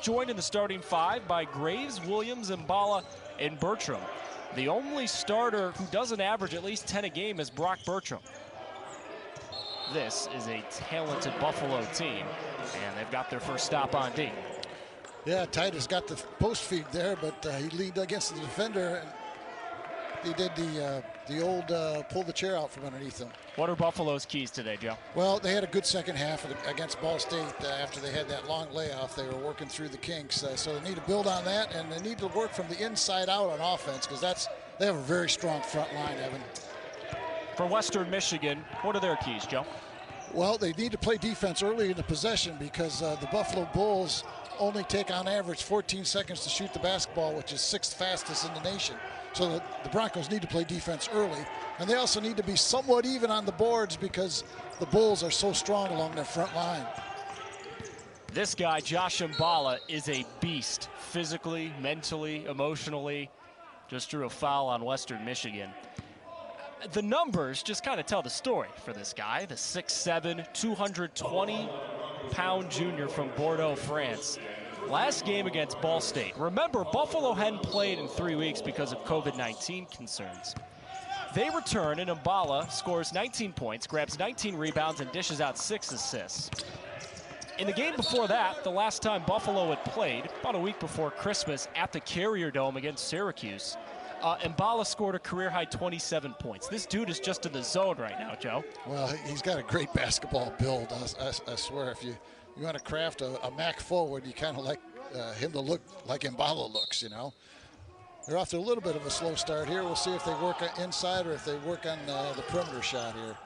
joined in the starting five by Graves, Williams, Mbala, and Bertram. The only starter who doesn't average at least 10 a game is Brock Bertram. This is a talented Buffalo team, and they've got their first stop on D. Yeah, Titus got the post feed there, but he leaned against the defender, and he did the old pull the chair out from underneath him. What are Buffalo's keys today, Joe? Well, they had a good second half against Ball State after they had that long layoff. They were working through the kinks, so they need to build on that, and they need to work from the inside out on offense, because they have a very strong front line, Evan. For Western Michigan, what are their keys, Joe? Well, they need to play defense early in the possession, because the Buffalo Bulls only take on average 14 seconds to shoot the basketball, which is 6th fastest in the nation. So the Broncos need to play defense early, and they also need to be somewhat even on the boards because the Bulls are so strong along their front line. This guy, Josh Mbala, is a beast, physically, mentally, emotionally. Just drew a foul on Western Michigan. The numbers just kind of tell the story for this guy, the 6'7", 220-pound junior from Bordeaux, France. Last game against Ball State. Remember, Buffalo hadn't played in 3 weeks because of COVID-19 concerns. They return, and Mbala scores 19 points, grabs 19 rebounds, and dishes out 6 assists. In the game before that, the last time Buffalo had played, about a week before Christmas, at the Carrier Dome against Syracuse, Mbala scored a career-high 27 points. This dude is just in the zone right now, Joe. Well, he's got a great basketball build. I swear, if you want to craft a Mac forward, you kind of like him to look like Mbala looks, you know. They're off to a little bit of a slow start here. We'll see if they work inside or if they work on the perimeter shot here.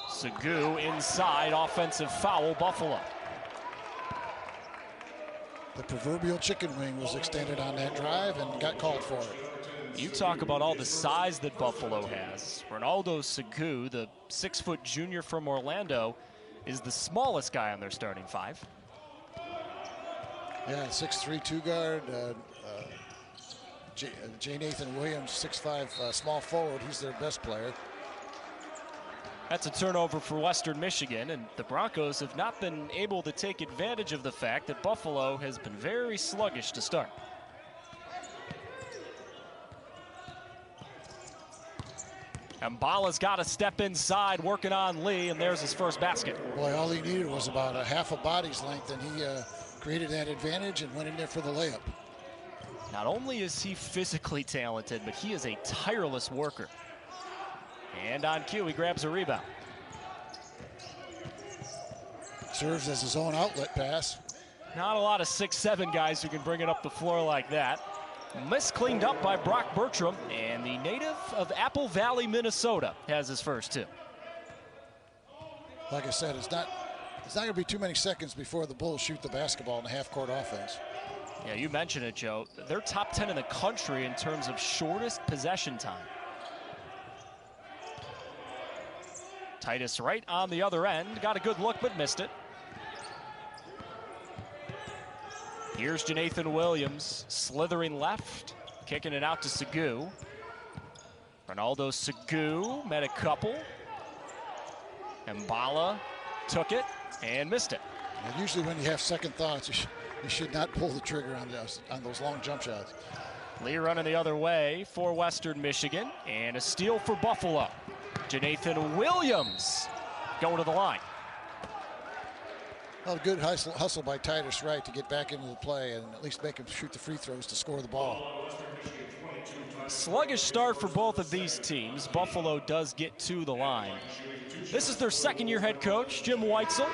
Segou inside, offensive foul, Buffalo. The proverbial chicken wing was extended on that drive and got called for it. You talk about all the size that Buffalo has. Ronaldo Segou, the 6-foot junior from Orlando, is the smallest guy on their starting five. Yeah, 6'3", two-guard. J. Nathan Williams, 6'5", small forward. He's their best player. That's a turnover for Western Michigan, and the Broncos have not been able to take advantage of the fact that Buffalo has been very sluggish to start. Mbala's got to step inside, working on Lee, and there's his first basket. Boy, all he needed was about a half a body's length, and he created that advantage and went in there for the layup. Not only is he physically talented, but he is a tireless worker. And on cue, he grabs a rebound. Serves as his own outlet pass. Not a lot of 6'7" guys who can bring it up the floor like that. Cleaned up by Brock Bertram, and the native of Apple Valley, Minnesota, has his first two. Like I said, it's not going to be too many seconds before the Bulls shoot the basketball in the half-court offense. Yeah, you mentioned it, Joe. They're top 10 in the country in terms of shortest possession time. Titus right on the other end. Got a good look, but missed it. Here's Janathan Williams, slithering left, kicking it out to Segou. Ronaldo Segou met a couple. Mbala took it and missed it. And usually when you have second thoughts, you should not pull the trigger on those long jump shots. Lee running the other way for Western Michigan, and a steal for Buffalo. Janathan Williams going to the line. Well, good hustle by Titus Wright to get back into the play and at least make him shoot the free throws to score the ball. Sluggish start for both of these teams. Buffalo does get to the line. This is their second-year head coach, Jim Weitzel,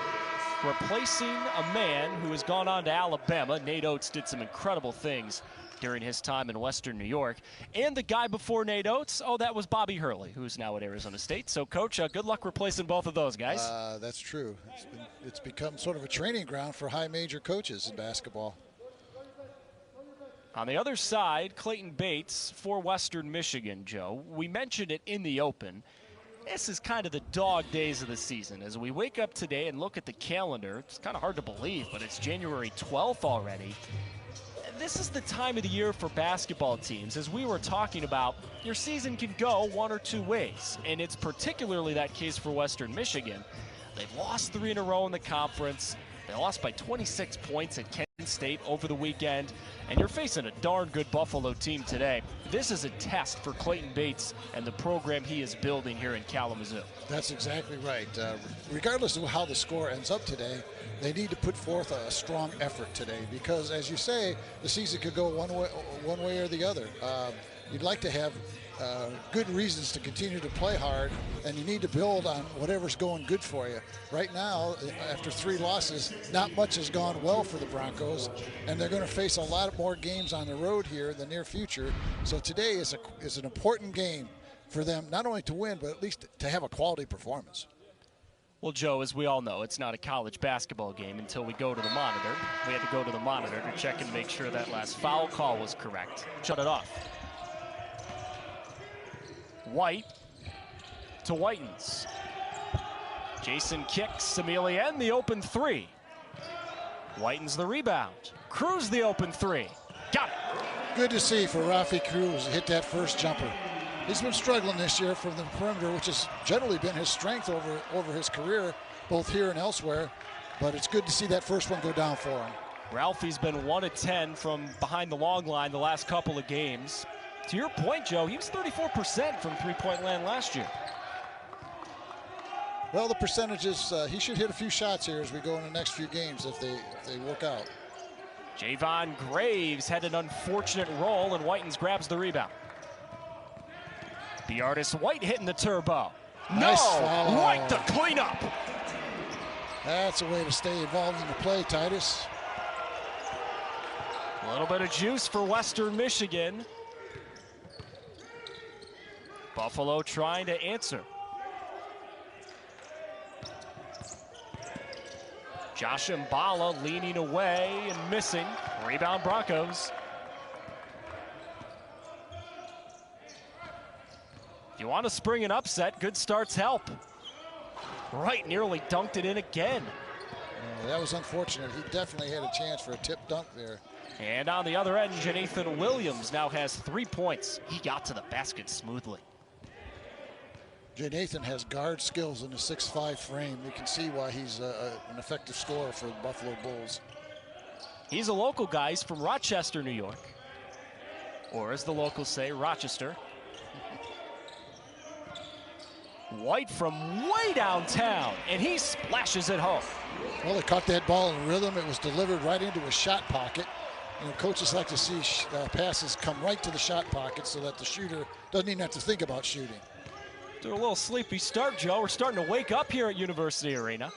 replacing a man who has gone on to Alabama. Nate Oates did some incredible things during his time in Western New York. And the guy before Nate Oates, that was Bobby Hurley, who's now at Arizona State. So, Coach, good luck replacing both of those guys. That's true. It's become sort of a training ground for high major coaches in basketball. On the other side, Clayton Bates for Western Michigan, Joe. We mentioned it in the open. This is kind of the dog days of the season. As we wake up today and look at the calendar, it's kind of hard to believe, but it's January 12th already. This is the time of the year for basketball teams. As we were talking about, your season can go one or two ways, and it's particularly that case for Western Michigan. They've lost 3 in a row in the conference. They lost by 26 points at Kent State over the weekend, and you're facing a darn good Buffalo team today. This is a test for Clayton Bates and the program he is building here in Kalamazoo. That's exactly right. Regardless of how the score ends up today, they need to put forth a strong effort today because, as you say, the season could go one way or the other. You'd like to have good reasons to continue to play hard, and you need to build on whatever's going good for you. Right now, after 3 losses, not much has gone well for the Broncos, and they're going to face a lot more games on the road here in the near future. So today is an important game for them, not only to win, but at least to have a quality performance. Well, Joe, as we all know, it's not a college basketball game until we go to the monitor. We had to go to the monitor to check and make sure that last foul call was correct. Shut it off. White to Whitens. Jason kicks, Emilien the open 3. Whitens the rebound. Cruz the open 3. Got it. Good to see for Rafi Cruz hit that first jumper. He's been struggling this year from the perimeter, which has generally been his strength over his career, both here and elsewhere. But it's good to see that first one go down for him. Ralphie's been 1 of 10 from behind the long line the last couple of games. To your point, Joe, he was 34% from three-point land last year. Well, the percentages, he should hit a few shots here as we go in the next few games if they work out. Javon Graves had an unfortunate roll, and Whitens grabs the rebound. The artist White hitting the turbo. Nice no, foul. White the cleanup. That's a way to stay involved in the play, Titus. A little bit of juice for Western Michigan. Buffalo trying to answer. Josh Mbala leaning away and missing. Rebound Broncos. If you want to spring an upset, good starts help. Wright nearly dunked it in again. That was unfortunate. He definitely had a chance for a tip dunk there. And on the other end, Janathan Williams now has 3 points. He got to the basket smoothly. Nathan has guard skills in a 6'5" frame. You can see why he's an effective scorer for the Buffalo Bulls. He's a local guy. He's from Rochester, New York. Or as the locals say, Rochester. White from way downtown, and he splashes it home. Well, they caught that ball in rhythm. It was delivered right into a shot pocket. And coaches like to see passes come right to the shot pocket so that the shooter doesn't even have to think about shooting. Do a little sleepy start, Joe. We're starting to wake up here at University Arena.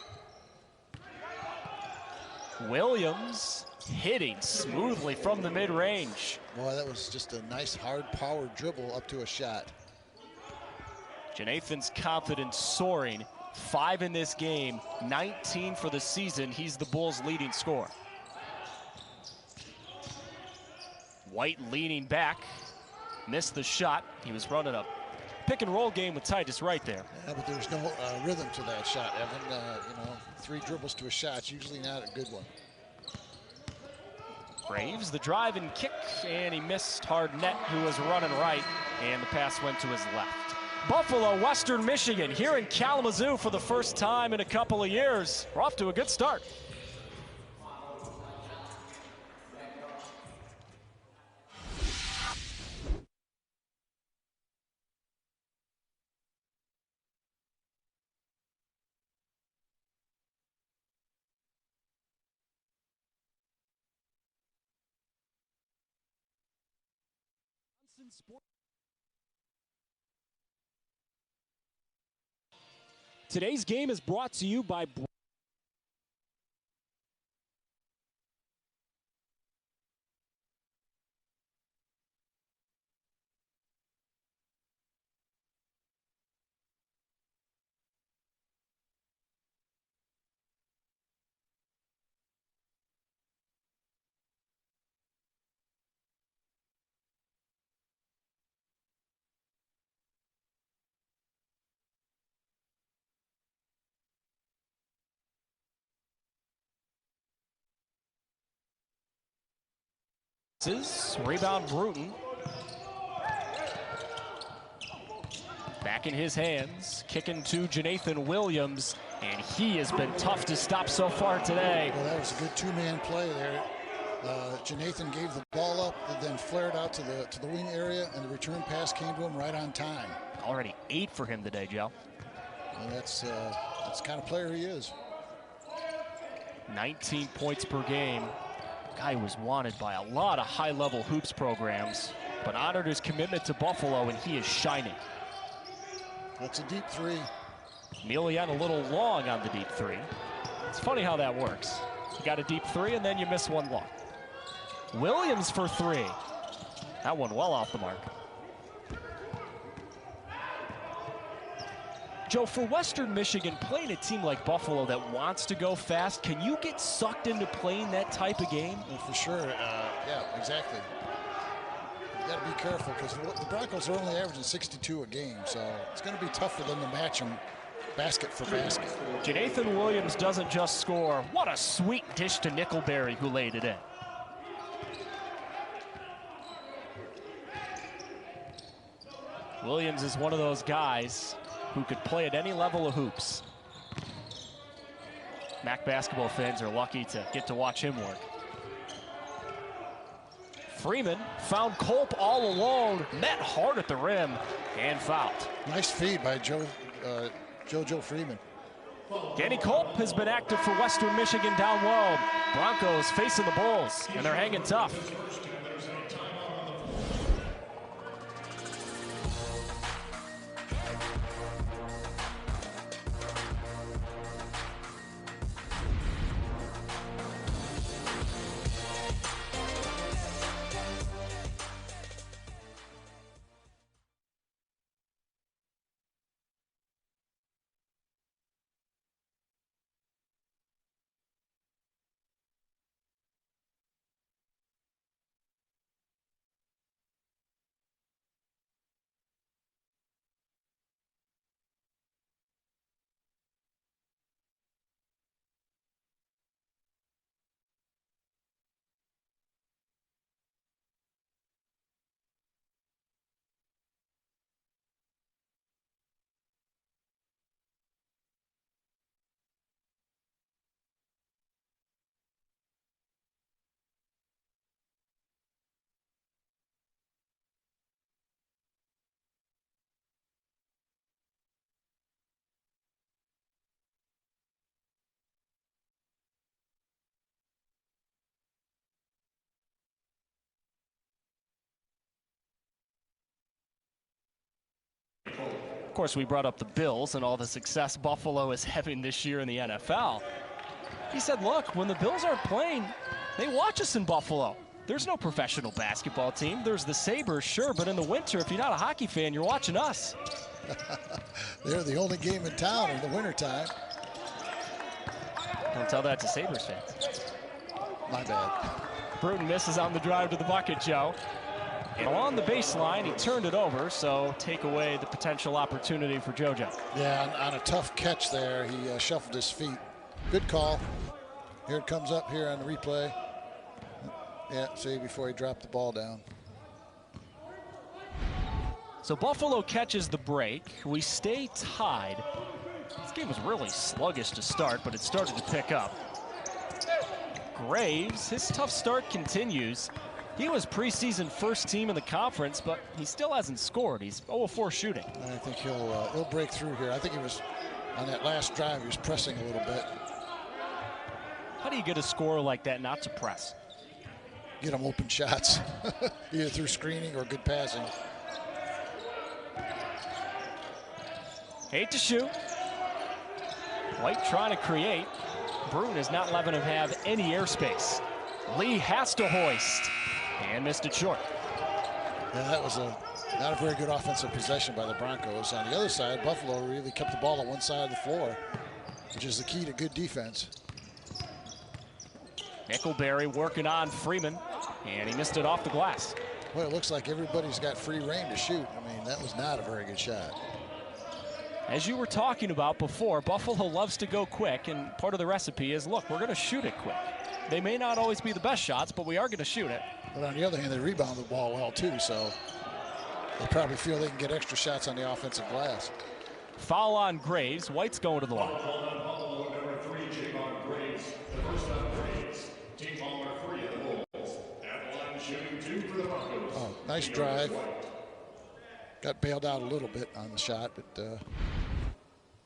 Williams hitting smoothly from the mid-range. Boy, that was just a nice hard power dribble up to a shot. Janathan's confidence soaring. 5 in this game, 19 for the season. He's the Bulls' leading scorer. White leaning back, missed the shot. He was running a pick and roll game with Titus right there. Yeah, but there's no rhythm to that shot, Evan. 3 dribbles to a shot's usually not a good one. Graves, the drive and kick, and he missed hard net, who was running right, and the pass went to his left. Buffalo, Western Michigan, here in Kalamazoo for the first time in a couple of years. We're off to a good start. Today's game is brought to you by rebound Bruton. Back in his hands, kicking to Janathan Williams, And he has been tough to stop so far today. Well, that was a good two-man play there. Janathan gave the ball up and then flared out to the wing area, and the return pass came to him right on time. Already 8 for him today, Joe. And that's the kind of player he is. 19 points per game. Guy was wanted by a lot of high-level hoops programs, but honored his commitment to Buffalo, and he is shining. That's a deep three. Emilian a little long on the deep three. It's funny how that works. You got a deep three, and then you miss one long. Williams for 3. That one well off the mark. Joe, for Western Michigan, playing a team like Buffalo that wants to go fast, can you get sucked into playing that type of game? Well, for sure, yeah, exactly. You got to be careful because the Broncos are only averaging 62 a game, so it's going to be tough for them to match them basket for basket. Janathan Williams doesn't just score. What a sweet dish to Nickelberry, who laid it in. Williams is one of those guys who could play at any level of hoops. MAC basketball fans are lucky to get to watch him work. Freeman found Culp all alone, met hard at the rim, and fouled. Nice feed by Joe Freeman. Danny Culp has been active for Western Michigan down low. Broncos facing the Bulls, and they're hanging tough. Of course, we brought up the Bills and all the success Buffalo is having this year in the NFL. He said, look, when the Bills aren't playing, they watch us in Buffalo. There's no professional basketball team. There's the Sabres, sure, but in the winter, if you're not a hockey fan, you're watching us. They're the only game in town in the wintertime. Don't tell that to Sabres fans. My bad. Bruton misses on the drive to the bucket, Joe. And along the baseline, he turned it over, so take away the potential opportunity for JoJo. Yeah, on a tough catch there, he shuffled his feet. Good call. Here it comes up here on the replay. Yeah, see, before he dropped the ball down. So Buffalo catches the break. We stay tied. This game was really sluggish to start, but it started to pick up. Graves, his tough start continues. He was preseason first team in the conference, but he still hasn't scored. He's 0-4 shooting. I think he'll break through here. I think he was, on that last drive, he was pressing a little bit. How do you get a score like that not to press? Get him open shots, either through screening or good passing. 8 to shoot. White trying to create. Bruton is not letting him have any airspace. Lee has to hoist and missed it short. Yeah, that was not a very good offensive possession by the Broncos. On the other side, Buffalo really kept the ball on one side of the floor, which is the key to good defense. Nickelberry working on Freeman, and he missed it off the glass. Well, it looks like everybody's got free reign to shoot. I mean, that was not a very good shot. As you were talking about before, Buffalo loves to go quick, and part of the recipe is, look, we're going to shoot it quick. They may not always be the best shots, but we are going to shoot it. But on the other hand, they rebound the ball well, too, so they probably feel they can get extra shots on the offensive glass. Foul on Graves. White's going to the line. Oh, nice drive. Got bailed out a little bit on the shot, but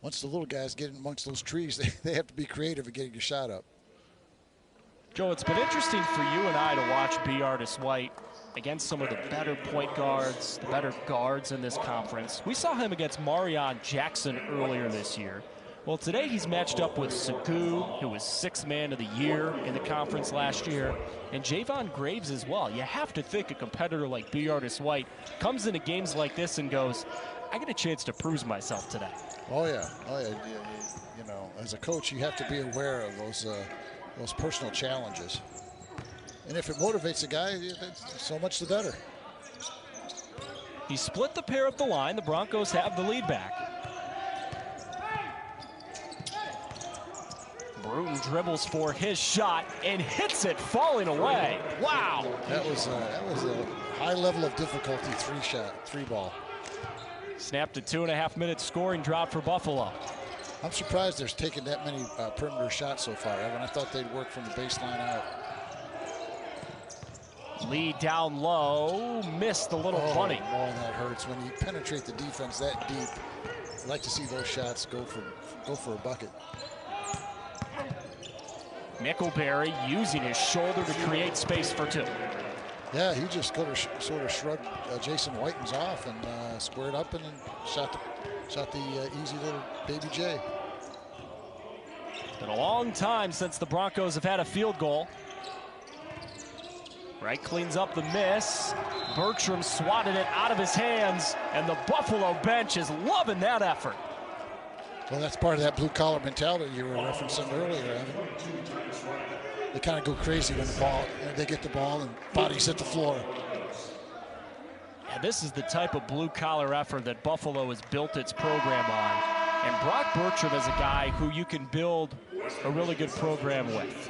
once the little guys get in amongst those trees, they have to be creative in getting your shot up. Joe, it's been interesting for you and I to watch B. Artis White against some of the better point guards, the better guards in this conference. We saw him against Marion Jackson earlier this year. Well, today he's matched up with Sagu, who was Sixth Man of the Year in the conference last year, and Javon Graves as well. You have to think a competitor like B. Artis White comes into games like this and goes, I get a chance to prove myself today. Oh, yeah. Oh, yeah. You know, as a coach, you have to be aware of those personal challenges. And if it motivates a guy, so much the better. He split the pair up the line. The Broncos have the lead back. Bruton dribbles for his shot and hits it, falling away. Wow. That was a high level of difficulty three ball. Snapped a 2.5 minute scoring drought for Buffalo. I'm surprised they're taking that many perimeter shots so far, Evan. I thought they'd work from the baseline out. Lee down low, missed the little bunny. Oh, that hurts. When you penetrate the defense that deep, I like to see those shots go for a bucket. Nickelberry using his shoulder to create space for two. Yeah, he just sort of shrugged Jason Whitens off and squared up and then shot the easy little baby J. Been a long time since the Broncos have had a field goal. Wright cleans up the miss. Bertram swatted it out of his hands, and the Buffalo bench is loving that effort. Well, that's part of that blue-collar mentality you were referencing earlier, Evan. They kind of go crazy when they get the ball and bodies hit the floor. Yeah, this is the type of blue-collar effort that Buffalo has built its program on. And Brock Bertram is a guy who you can build a really good program with.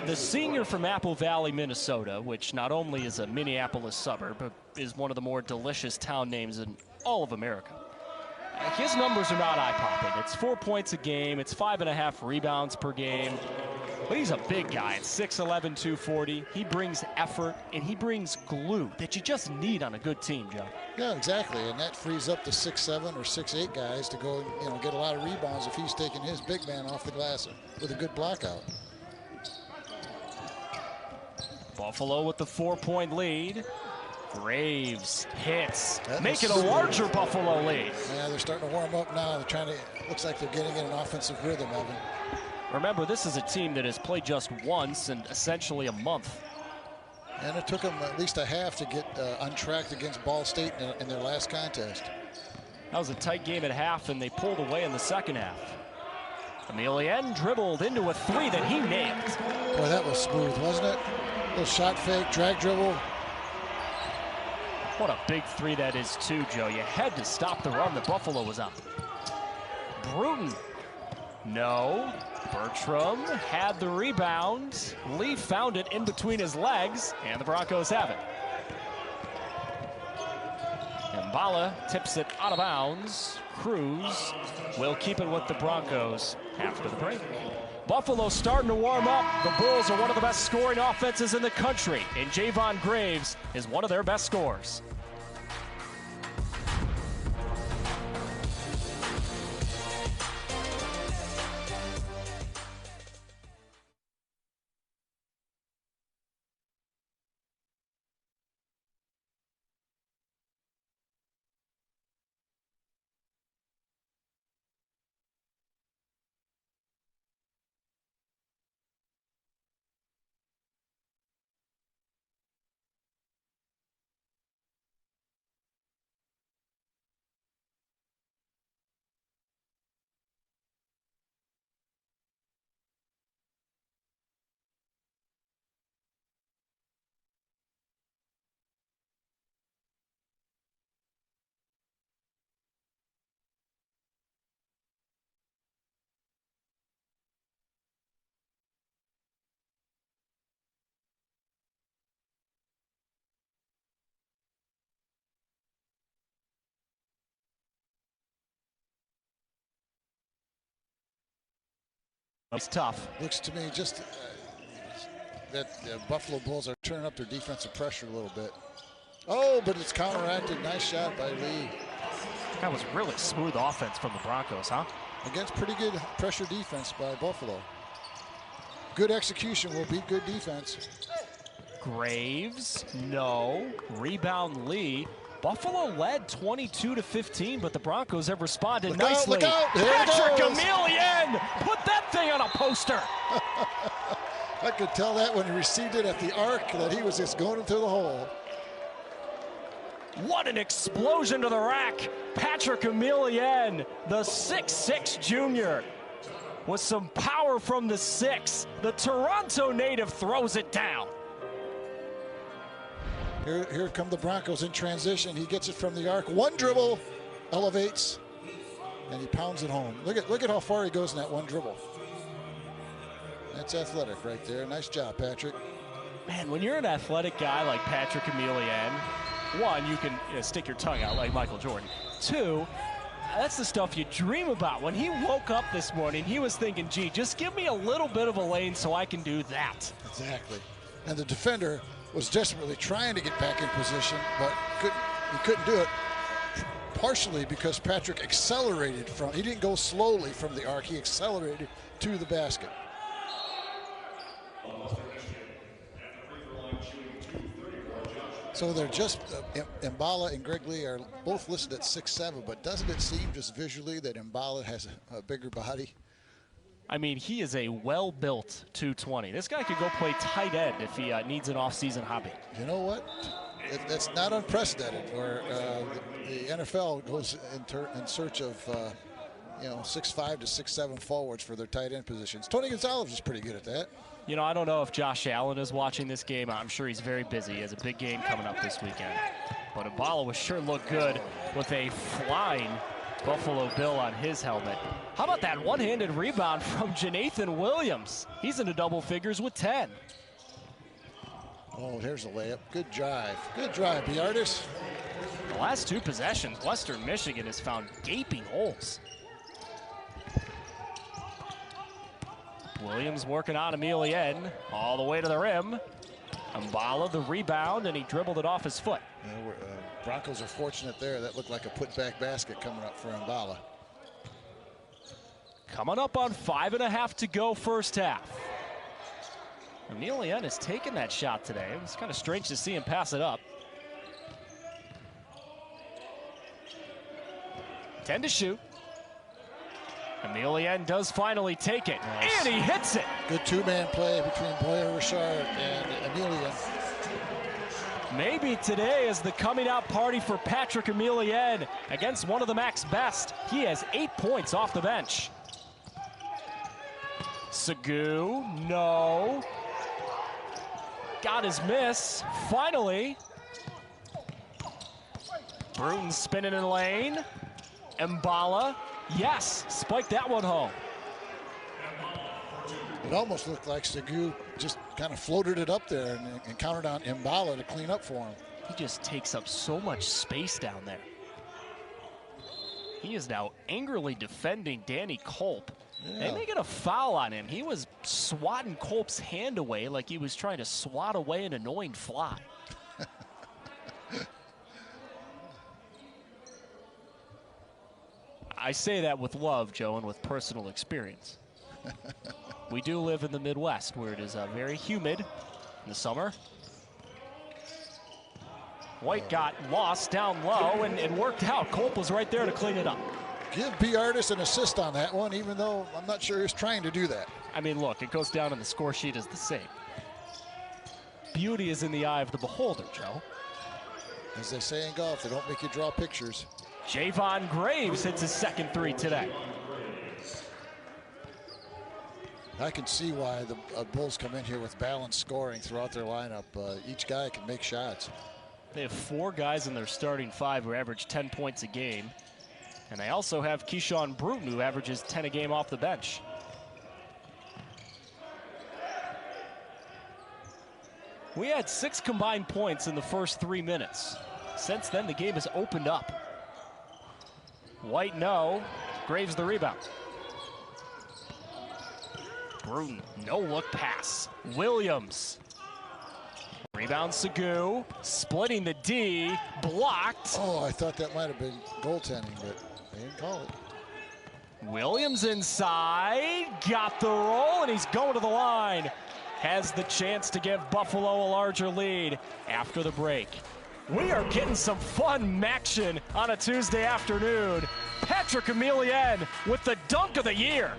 The senior from Apple Valley, Minnesota, which not only is a Minneapolis suburb, but is one of the more delicious town names in all of America. His numbers are not eye-popping. It's 4 points a game. It's 5.5 rebounds per game. But he's a big guy at 6'11", 240. He brings effort, and he brings glue that you just need on a good team, Joe. Yeah, exactly. And that frees up the 6'7" or 6'8" guys to go, get a lot of rebounds if he's taking his big man off the glass with a good blockout. Buffalo with the 4-point lead. Graves hits, make it a larger Buffalo lead. Yeah, they're starting to warm up now. Looks like they're getting in an offensive rhythm, Evan. Remember, this is a team that has played just once in essentially a month. And it took them at least a half to get untracked against Ball State in their last contest. That was a tight game at half, and they pulled away in the second half. Emilien dribbled into a three that he nailed. Boy, that was smooth, wasn't it? A little shot fake, drag dribble. What a big three that is, too, Joe. You had to stop the run that Buffalo was on. Bruton. No. Bertram had the rebound. Lee found it in between his legs, and the Broncos have it. Mbala tips it out of bounds. Cruz will keep it with the Broncos after the break. Buffalo starting to warm up. The Bulls are one of the best scoring offenses in the country, and Javon Graves is one of their best scorers. It's tough. Looks to me just that the Buffalo Bulls are turning up their defensive pressure a little bit. Oh, but it's counteracted. Nice shot by Lee. That was really smooth offense from the Broncos, huh? Against pretty good pressure defense by Buffalo. Good execution will beat good defense. Graves, no. Rebound Lee. Buffalo led 22-15, but the Broncos have responded nicely. Look out. Patrick Emilian put that thing on a poster. I could tell that when he received it at the arc that he was just going into the hole. What an explosion to the rack. Patrick Emilian, the 6'6" junior. With some power from the 6. The Toronto native throws it down. Here come the Broncos in transition. He gets it from the arc. One dribble, elevates, and he pounds it home. Look at how far he goes in that one dribble. That's athletic right there. Nice job, Patrick. Man, when you're an athletic guy like Patrick Emilian, one, you can stick your tongue out like Michael Jordan. Two, that's the stuff you dream about. When he woke up this morning, he was thinking, gee, just give me a little bit of a lane so I can do that. Exactly. And the defender was desperately trying to get back in position, but he couldn't do it, partially because Patrick accelerated he didn't go slowly from the arc, he accelerated to the basket. So they're just, Mbala and Greg Lee are both listed at 6'7", but doesn't it seem just visually that Mbala has a bigger body? I mean, he is a well-built 220. This guy could go play tight end if he needs an off-season hobby. You know what? That's not unprecedented, where the NFL goes in search of 6'5" to 6'7" forwards for their tight end positions. Tony Gonzalez is pretty good at that. You know, I don't know if Josh Allen is watching this game. I'm sure he's very busy. He has a big game coming up this weekend. But Mbala was sure look good with a flying Buffalo Bill on his helmet. How about that one-handed rebound from Janathan Williams? He's into double figures with 10. Oh, here's a layup. Good drive. Good drive, Biartis. The last two possessions, Western Michigan has found gaping holes. Williams working on Emilian all the way to the rim. Mbala the rebound, and he dribbled it off his foot. Broncos are fortunate there. That looked like a put-back basket coming up for Mbala. Coming up on 5.5 to go first half. Emilian has taken that shot today. It was kind of strange to see him pass it up. 10 to shoot. Emilian does finally take it, nice. And he hits it. Good two-man play between Boyer Richard and Emilian. Maybe today is the coming out party for Patrick Emilian against one of the MAC's best. He has 8 points off the bench. Segu, no. Got his miss, finally. Bruton spinning in the lane. Mbala, yes, spiked that one home. It almost looked like Segu just kind of floated it up there and counted on Mbala to clean up for him. He just takes up so much space down there. He is now angrily defending Danny Culp. Yeah. They may get a foul on him. He was swatting Culp's hand away like he was trying to swat away an annoying fly. I say that with love, Joe, and with personal experience. We do live in the Midwest, where it is very humid in the summer. White got lost down low and worked out. Culp was right there to clean it up. Give Biartis an assist on that one, even though I'm not sure he's trying to do that. I mean, look, it goes down on the score sheet as the same. Beauty is in the eye of the beholder, Joe. As they say in golf, they don't make you draw pictures. Javon Graves hits his second three today. I can see why the Bulls come in here with balanced scoring throughout their lineup. Each guy can make shots. They have 4 guys in their starting 5 who average 10 points a game. And they also have Keyshawn Bruton, who averages 10 a game off the bench. We had 6 combined points in the first 3 minutes. Since then, the game has opened up. White, no. Graves the rebound. Bruton, no look pass. Williams. Rebound Segu, splitting the D, blocked. Oh, I thought that might have been goaltending, but they didn't call it. Williams inside, got the roll, and he's going to the line. Has the chance to give Buffalo a larger lead after the break. We are getting some fun action on a Tuesday afternoon. Patrick Emilien with the dunk of the year.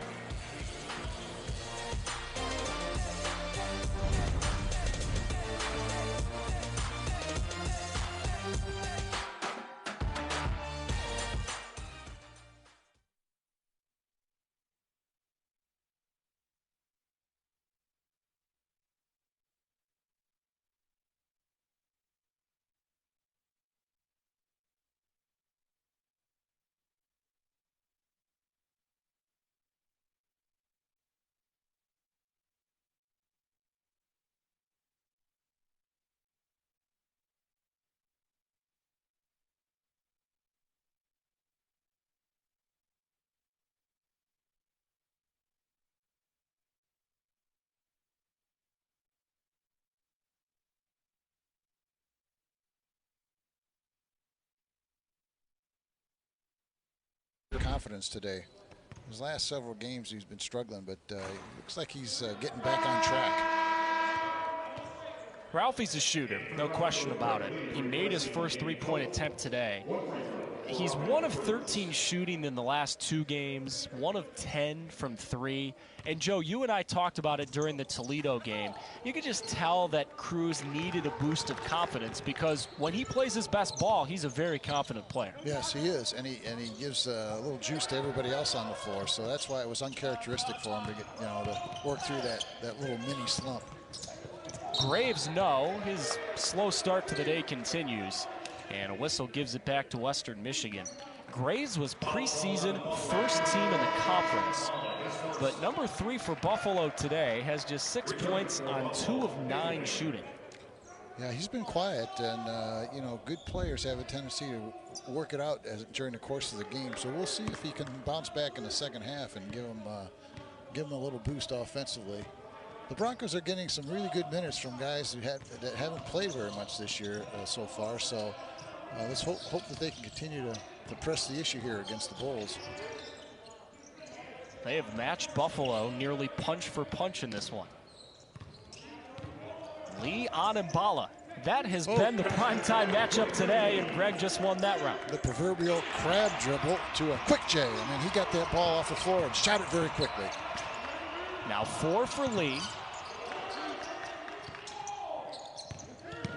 Confidence today. His last several games he's been struggling, but looks like he's getting back on track. Ralphie's a shooter, no question about it. He made his first three-point attempt today. He's 1 of 13 shooting in the last 2 games, 1 of 10 from 3. And Joe, you and I talked about it during the Toledo game. You could just tell that Cruz needed a boost of confidence because when he plays his best ball, he's a very confident player. Yes, he is, and he gives a little juice to everybody else on the floor. So that's why it was uncharacteristic for him to get, to work through that little mini slump. Graves, no, his slow start to the day continues. And a whistle gives it back to Western Michigan. Graves was preseason first team in the conference. But number 3 for Buffalo today has just 6 points on 2 of 9 shooting. Yeah, he's been quiet, and good players have a tendency to work it out during the course of the game. So we'll see if he can bounce back in the second half and give him a little boost offensively. The Broncos are getting some really good minutes from guys that haven't played very much this year so far. So let's hope that they can continue to press the issue here against the Bulls. They have matched Buffalo nearly punch for punch in this one. Lee on Mbala. That has been the primetime matchup today, and Greg just won that round. The proverbial crab dribble to a quick J. I mean, he got that ball off the floor and shot it very quickly. Now 4 for Lee.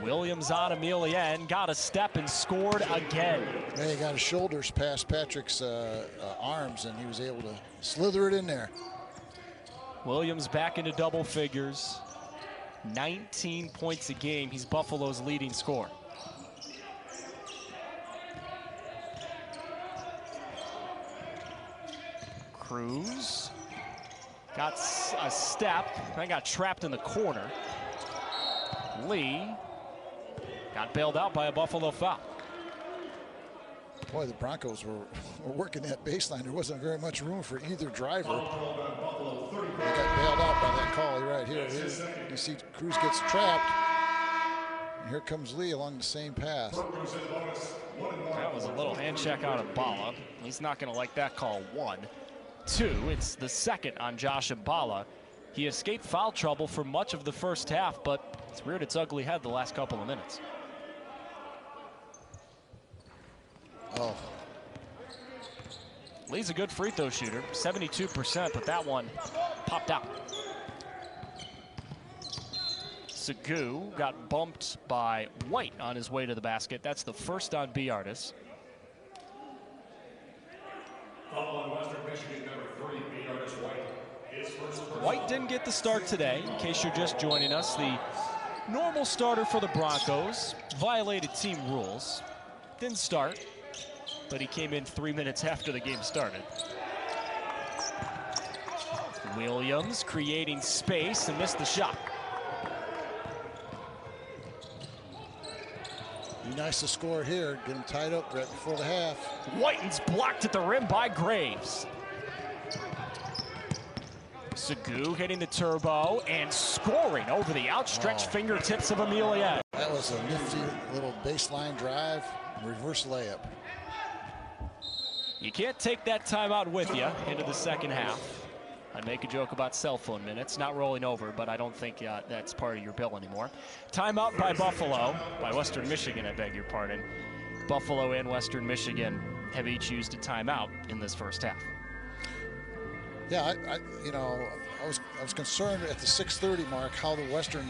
Williams on Emilien, got a step and scored again. Yeah, he got his shoulders past Patrick's arms, and he was able to slither it in there. Williams back into double figures. 19 points a game. He's Buffalo's leading scorer. Cruz got a step, and got trapped in the corner. Lee got bailed out by a Buffalo foul. Boy, the Broncos were working that baseline. There wasn't very much room for either driver. They got bailed out by that call right here. You see Cruz gets trapped. And here comes Lee along the same path. That was a little hand check out of Mbala. He's not going to like that call. 1. 2, it's the second on Josh Mbala. He escaped foul trouble for much of the first half, but it's reared its ugly head the last couple of minutes. Oh. Lee's a good free throw shooter, 72%, but that one popped out. Segu got bumped by White on his way to the basket. That's the first on B. Artis. White didn't get the start today, in case you're just joining us. The normal starter for the Broncos violated team rules. Didn't start, but he came in 3 minutes after the game started. Williams creating space and missed the shot. Be nice to score here. Get him tied up right before the half. Whiten's blocked at the rim by Graves. Sagoo hitting the turbo and scoring over the outstretched fingertips of Emilian. That was a nifty little baseline drive, reverse layup. You can't take that timeout with you into the second half. I make a joke about cell phone minutes, not rolling over, but I don't think that's part of your bill anymore. Timeout by Buffalo, by Western Michigan, I beg your pardon. Buffalo and Western Michigan have each used a timeout in this first half. Yeah, I was concerned at the 6:30 mark how the Western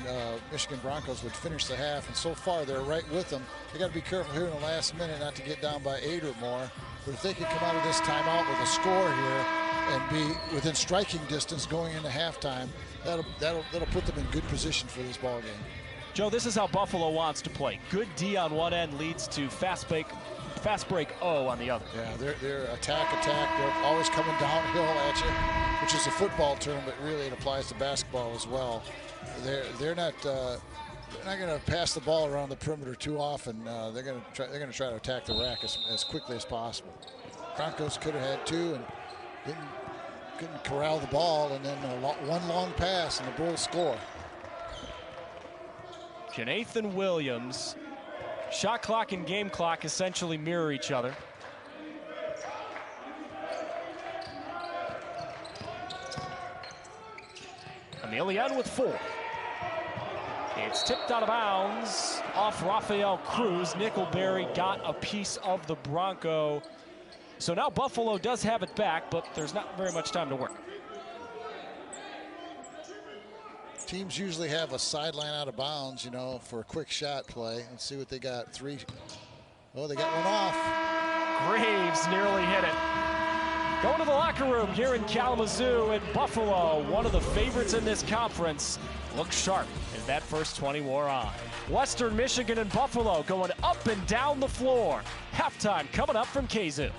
Michigan Broncos would finish the half, and so far they're right with them. They got to be careful here in the last minute not to get down by 8 or more. But if they can come out of this timeout with a score here and be within striking distance going into halftime, that'll put them in good position for this ball game. Joe, this is how Buffalo wants to play. Good D on one end leads to fast break O on the other. Yeah, they're attack. They're always coming downhill at you, which is a football term, but really it applies to basketball as well. They're not going to pass the ball around the perimeter too often. They're going to try to attack the rack as quickly as possible. Broncos could have had two and couldn't corral the ball, and then one long pass and the Bulls score. Jonathan Williams. Shot clock and game clock essentially mirror each other. Emilian with 4. It's tipped out of bounds off Rafael Cruz. Nickelberry got a piece of the Bronco. So now Buffalo does have it back, but there's not very much time to work. Teams usually have a sideline out of bounds, for a quick shot play. Let's see what they got. 3. Oh, they got one off. Graves nearly hit it. Going to the locker room here in Kalamazoo, and Buffalo, one of the favorites in this conference, looks sharp as that first 20 wore on. Western Michigan and Buffalo going up and down the floor. Halftime coming up from Kazoo.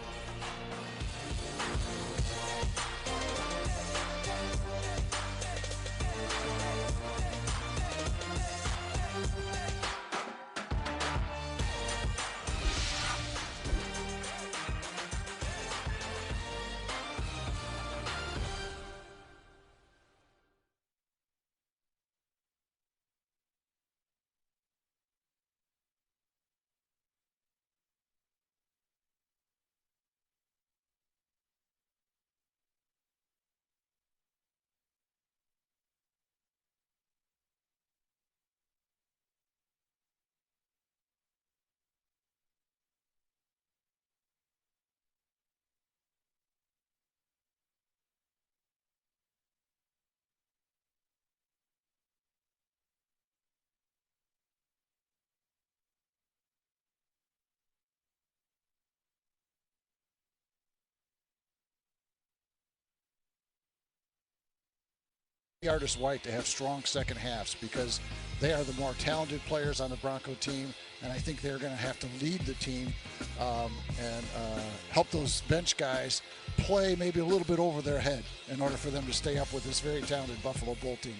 Artist White to have strong second halves because they are the more talented players on the Bronco team, and I think they're going to have to lead the team and help those bench guys play maybe a little bit over their head in order for them to stay up with this very talented Buffalo Bull team.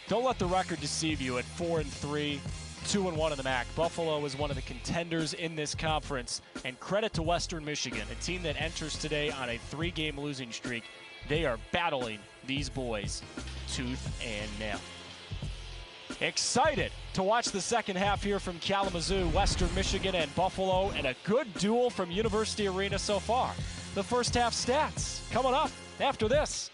Don't let the record deceive you at 4-3, 2-1 in the MAC. Buffalo is one of the contenders in this conference, and credit to Western Michigan, a team that enters today on a 3-game losing streak. They are battling these boys tooth and nail. Excited to watch the second half here from Kalamazoo, Western Michigan and Buffalo, and a good duel from University Arena so far. The first half stats coming up after this.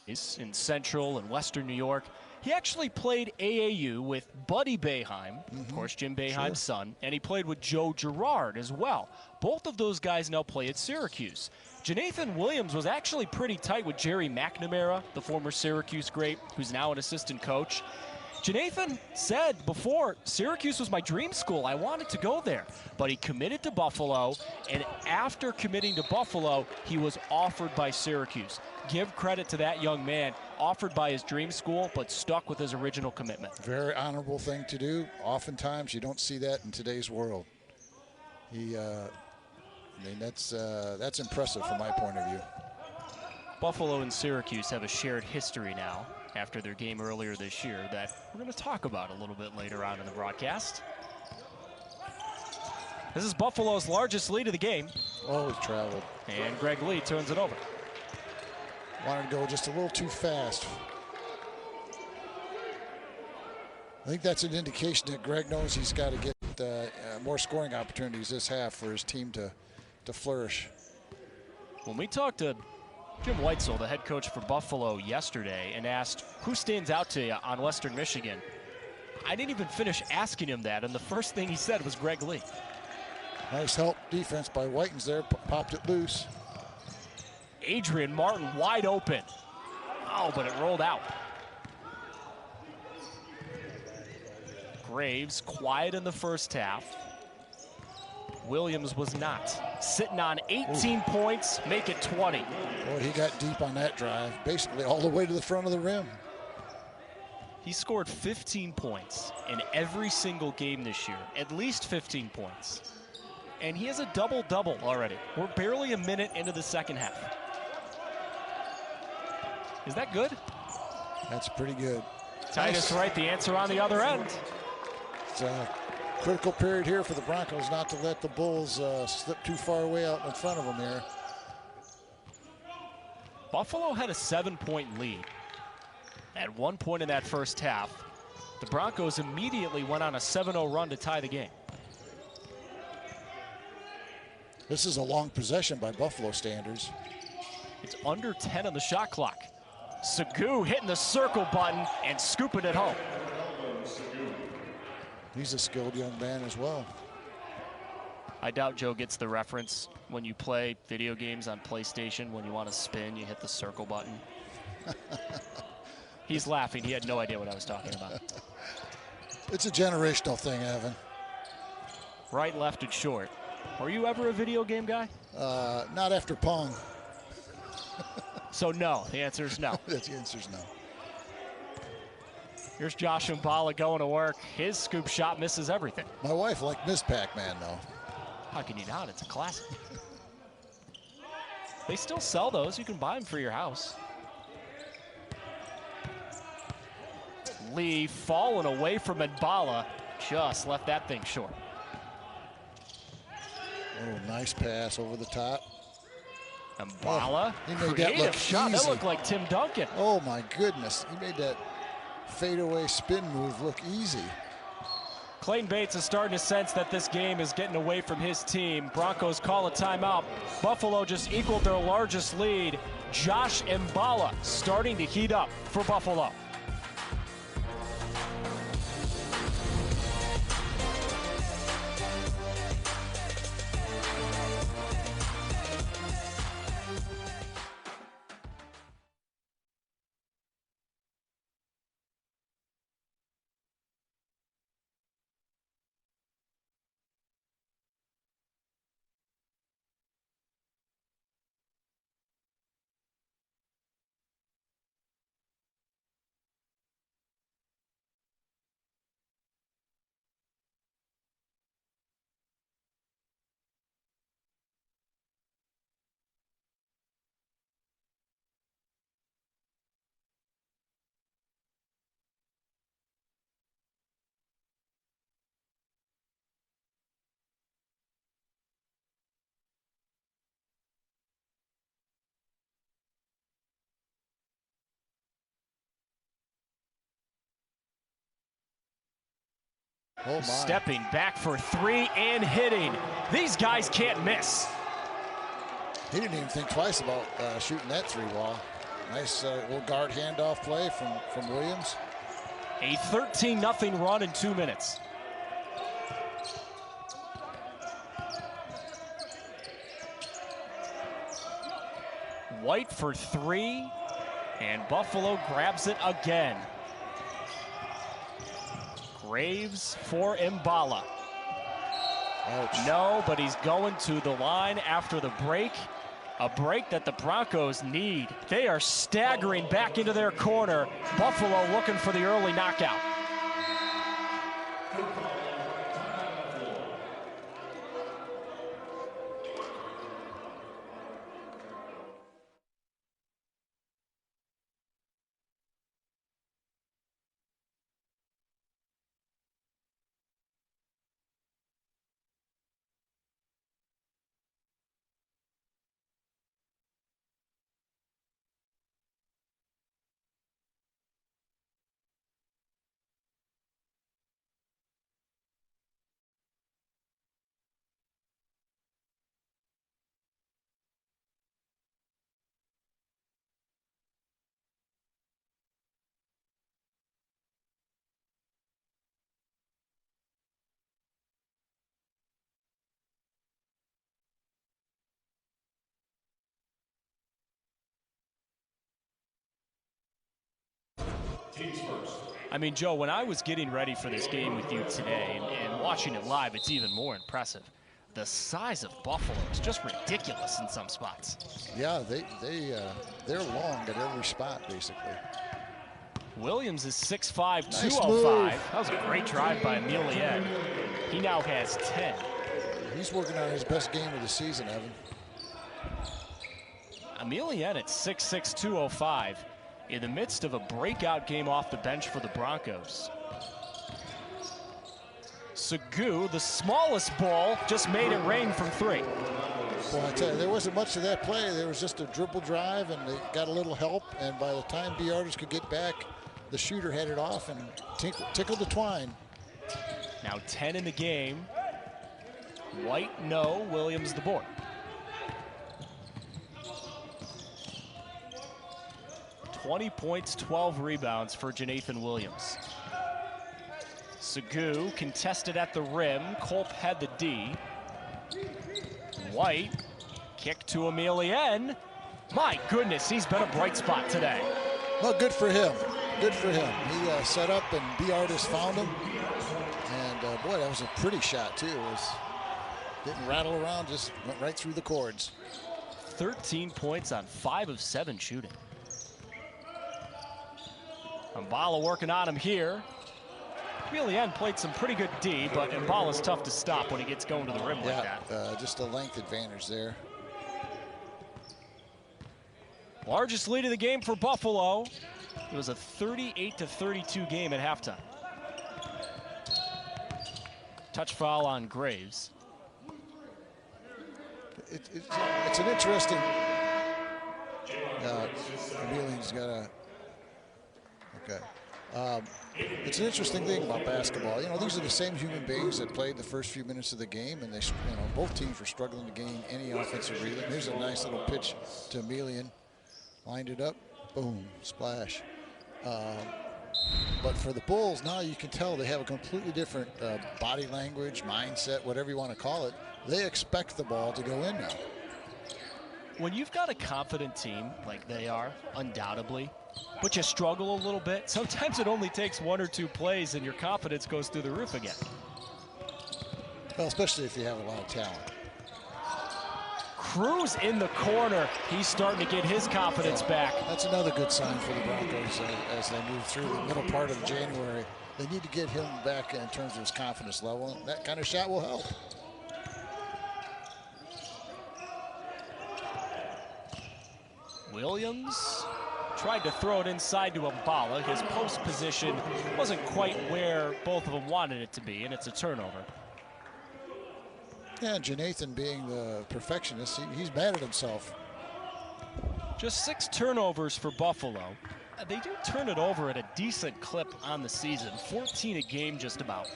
He's in Central and Western New York. He actually played AAU with Buddy Boeheim, of course, Jim Boeheim's son, and he played with Joe Girard as well. Both of those guys now play at Syracuse. Jonathan Williams was actually pretty tight with Jerry McNamara, the former Syracuse great, who's now an assistant coach. Jonathan said before, Syracuse was my dream school. I wanted to go there. But he committed to Buffalo, and after committing to Buffalo, he was offered by Syracuse. Give credit to that young man, offered by his dream school, but stuck with his original commitment. Very honorable thing to do. Oftentimes, you don't see that in today's world. That's impressive from my point of view. Buffalo and Syracuse have a shared history now after their game earlier this year that we're going to talk about a little bit later on in the broadcast. This is Buffalo's largest lead of the game. Oh, he's traveled. And Greg Lee turns it over. Wanted to go just a little too fast. I think that's an indication that Greg knows he's got to get more scoring opportunities this half for his team to flourish. When we talked to Jim Weitzel, the head coach for Buffalo, yesterday, and asked who stands out to you on Western Michigan, I didn't even finish asking him that, and the first thing he said was Greg Lee. Nice help defense by Whitens there, popped it loose. Adrian Martin wide open. Oh, but it rolled out. Graves quiet in the first half. Williams was not. Sitting on 18 points, make it 20. Boy, he got deep on that drive, basically all the way to the front of the rim. He scored 15 points in every single game this year, at least 15 points. And he has a double-double already. We're barely a minute into the second half. Is that good? That's pretty good. Titus Wright, the answer on the other end. It's a critical period here for the Broncos not to let the Bulls slip too far away out in front of them here. Buffalo had a 7-point lead. At one point in that first half, the Broncos immediately went on a 7-0 run to tie the game. This is a long possession by Buffalo standards. It's under 10 on the shot clock. Segou hitting the circle button and scooping it home. He's a skilled young man as well. I doubt Joe gets the reference. When you play video games on PlayStation, when you want to spin, you hit the circle button. He's laughing. He had no idea what I was talking about. It's a generational thing, Evan. Right, left, and short. Were you ever a video game guy? Not after Pong. So no, the answer is no. The answer is no. Here's Josh Mbala going to work. His scoop shot misses everything. My wife liked Miss Pac-Man, though. How can you not? It's a classic. They still sell those. You can buy them for your house. Lee falling away from Mbala. Just left that thing short. Oh, nice pass over the top. Mbala, he made creative that look shot. easy. That looked like Tim Duncan. Oh my goodness, he made that fadeaway spin move look easy. Clayton Bates is starting to sense that this game is getting away from his team. Broncos call a timeout. Buffalo just equaled their largest lead. Josh Mbala starting to heat up for Buffalo. Oh my. Stepping back for three and hitting. These guys can't miss. He didn't even think twice about shooting that three ball. Nice little guard handoff play from Williams. A 13-0 run in 2 minutes. White for three, and Buffalo grabs it again. Graves for Mbala. Ouch. No, but he's going to the line after the break. A break that the Broncos need. They are staggering back into their corner. Buffalo looking for the early knockout. I mean, Joe, when I was getting ready for this game with you today and watching it live, it's even more impressive. The size of Buffalo is just ridiculous in some spots. Yeah, they're long at every spot, basically. Williams is 6'5", Nice 205. move. That was a great drive by Emilien. He now has 10. He's working on his best game of the season, Evan. Emilien at 6'6", 205 in the midst of a breakout game off the bench for the Broncos. Sagu, the smallest ball, just made it rain from 3. Well, I tell you, there wasn't much of that play. There was just a dribble drive, and they got a little help. And by the time B. Artis could get back, the shooter had it off and tickled the twine. Now 10 in the game. White, no. Williams, the board. 20 points, 12 rebounds for Janathan Williams. Sagu contested at the rim. Culp had the D. White, kick to Emilien. My goodness, he's been a bright spot today. Well, good for him. Good for him. He set up, and B. Artis found him. And, boy, that was a pretty shot, too. It didn't rattle around, just went right through the cords. 13 points on 5 of 7 shooting. Mbala working on him here. Emilien played some pretty good D, but Mbala's tough to stop when he gets going to the rim like that. Just a length advantage there. Largest lead of the game for Buffalo. It was a 38-32 game at halftime. Touch foul on Graves. It's an interesting. Emilien's got a. Okay. It's an interesting thing about basketball. You know, these are the same human beings that played the first few minutes of the game, and they, both teams were struggling to gain any offensive rhythm. Here's a nice little pitch to Emilien. Lined it up, boom, splash. But for the Bulls, now you can tell they have a completely different body language, mindset, whatever you want to call it. They expect the ball to go in now. When you've got a confident team like they are, undoubtedly, but you struggle a little bit, sometimes it only takes 1 or 2 plays and your confidence goes through the roof again. Well, especially if you have a lot of talent. Cruz in the corner. He's starting to get his confidence back. That's another good sign for the Broncos as they move through the middle part of January. They need to get him back in terms of his confidence level. That kind of shot will help. Williams tried to throw it inside to Mbala. His post position wasn't quite where both of them wanted it to be, and it's a turnover. Yeah, Janathan being the perfectionist, he's mad at himself. Just 6 turnovers for Buffalo. They do turn it over at a decent clip on the season, 14 a game just about.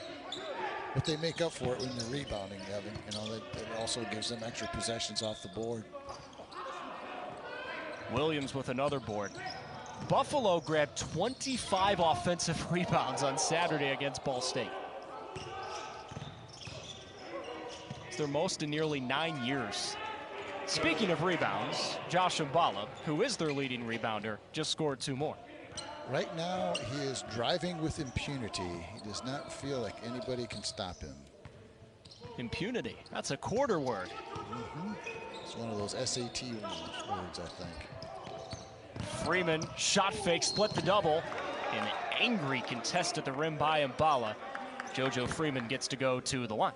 But they make up for it when they're rebounding, Evan. You know, that also gives them extra possessions off the board. Williams with another board. Buffalo grabbed 25 offensive rebounds on Saturday against Ball State. It's their most in nearly 9 years. Speaking of rebounds, Josh Mbala, who is their leading rebounder, just scored 2 more. Right now, he is driving with impunity. He does not feel like anybody can stop him. Impunity, that's a quarter word. It's one of those SAT words, I think. Freeman, shot fake, split the double. An angry contest at the rim by Mbala. JoJo Freeman gets to go to the line.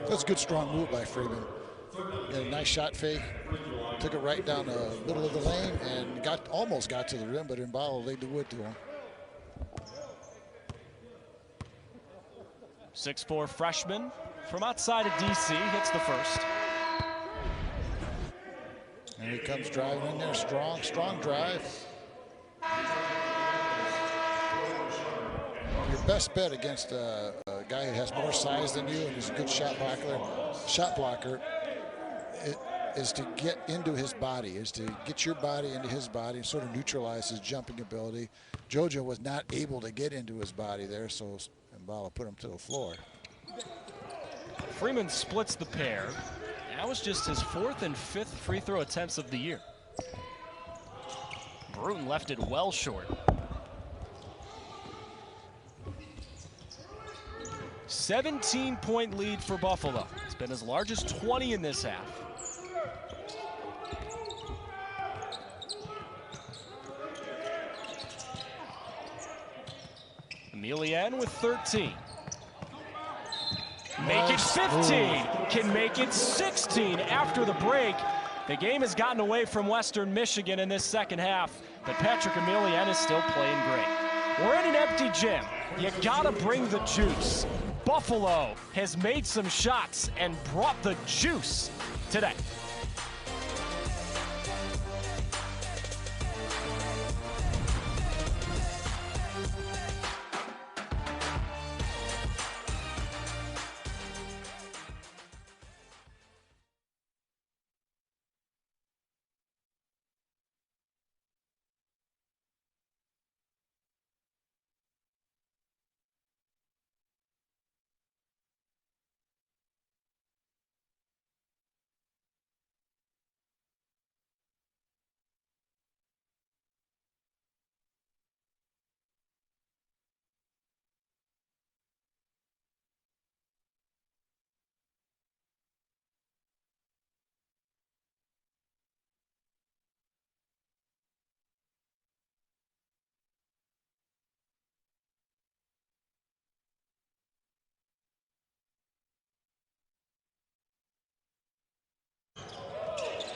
That's a good, strong move by Freeman. Got a nice shot fake. Took it right down the middle of the lane and almost got to the rim, but Mbala laid the wood to him. 6'4" freshman from outside of DC hits the first. And he comes driving in there, strong drive. Your best bet against a guy who has more size than you and is a good shot blocker, is to get into his body, is to get your body into his body and sort of neutralize his jumping ability. JoJo was not able to get into his body there, so Mbala put him to the floor. Freeman splits the pair. That was just his 4th and 5th free throw attempts of the year. Bruton left it well short. 17-point lead for Buffalo. It's been as large as 20 in this half. Emilienne with 13. Make it 15, can make it 16 after the break. The game has gotten away from Western Michigan in this second half, but Patrick Emilienne is still playing great. We're in an empty gym. You gotta bring the juice. Buffalo has made some shots and brought the juice today.